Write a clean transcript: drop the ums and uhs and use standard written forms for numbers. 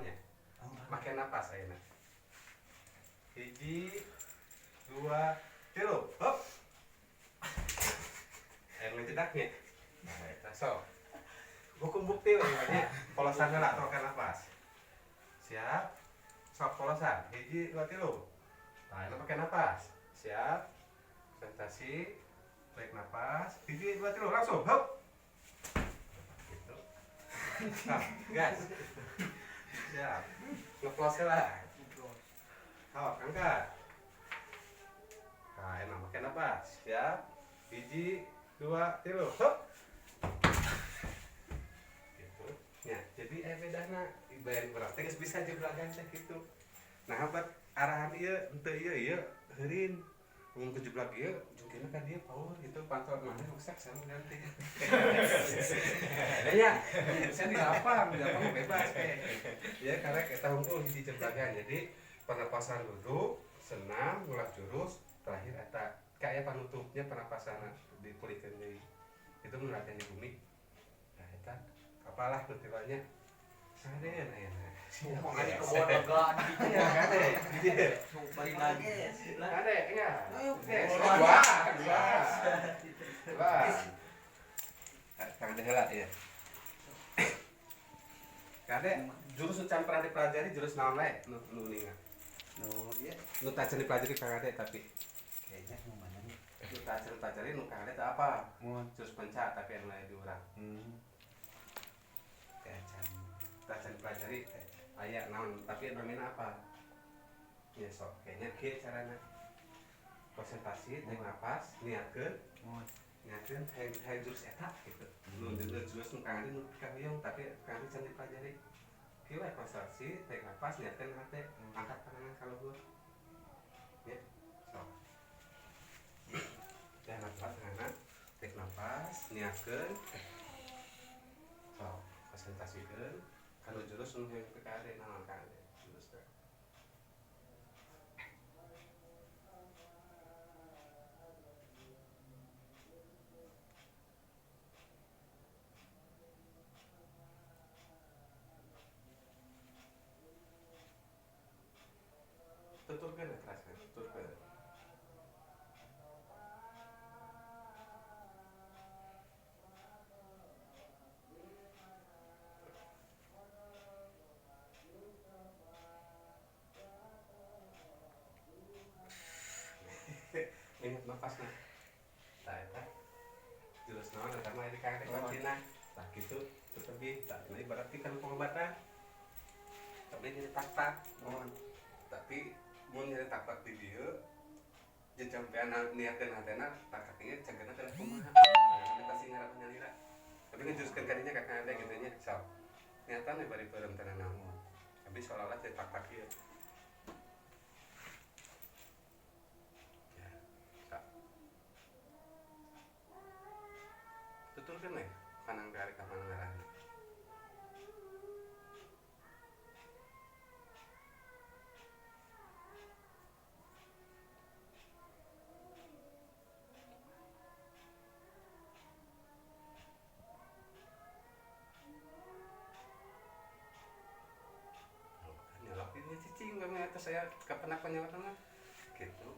nya. Make napas ayeuna. 1 2 3 hop. Aya ngecedaknya. Nah, eta sok. Hukum bukti we nya. Polosan heula trokan napas. Siap. Sok polosan. 1 2 3. Nah, ini pakai napas. Siap. Konsentrasi. Tarik napas. 1 2 3 langsung. Hop. Gitu. Nah, gas. Siap. Nge-close lah. Hop, angkat. Nah, enak pakai napas. Siap. 1 2 3. Hop. Gitu. Ya, jadi bedana ibarat berarti geus bisa jeblagan teh gitu. Nah, buat arahan ieu henteu ieu heureun mun kejeblak ieu jungkirna ka dieu power gitu pantau mana rusak sareng ganti. Ya, bisa dilapang bebas ya karek eta hungkul hiji jeblagan. Jadi pernapasan duduk, senam, ngulah jurus, terakhir eta kayak panutupnya pernapasan dipulihkeun deui. Itu mun latihan di bumi. Nah, eta apalah nutilanya. Saden ayeuna. Makanya kebon legaan gitu ya. Kade, gitu. Bari lagi. Kade, ya. Dua. Kade heula ya. Kade jurus can pernah dipelajari jurus naon wae nu ningat. Nu ieu Nu tacan dipelajari ka Kade tapi kayaknya nu mana nih? nu tacan dipelajari nu Kade teh apa? Mun Jurus penca tapi anu lain di urang. Tacan dipelajari aya naon tapi namina apa? Ya sok kayaknya kieu carana. Konsentrasi, tarik napas, niatkeun, niatkeun hayang jurus eta gitu. Nu jurus nu kangge nu kahoyong tapi kangge can dipelajari. Kieu wae konsentrasi, tarik napas, niatkeun hate, angkat tangan ka luhur. Ya, sok. Ya napas tangan, tarik napas, niatkeun. Sok, konsentrasikeun. Kalau jurus nu hayang kade naon kade jurus teh. Tuturkeun teraskeun, tuturkeun. Ingat napasna. Tah eta jurus naon eta mah di kade kantina. Tah kitu teutebi tah ibarat kan pengobatan. Tapi jadi tak-tak. Tapi mun nyari tak-tak di dieu jeung campean niatkeun hatena tak kieu cegana teh kumaha. Kita sing ngarep nyalira. Tapi ngejuruskeun kadinya ka kade kitu nya. Sok. Niatan we bari peureum teh naon. Tapi seolah-olah teh tak-tak ieu. Tuturkeun we panang kari ka panangaran. Nyelok ini cicing kami atas saya kapan apa nyelok mah gitu.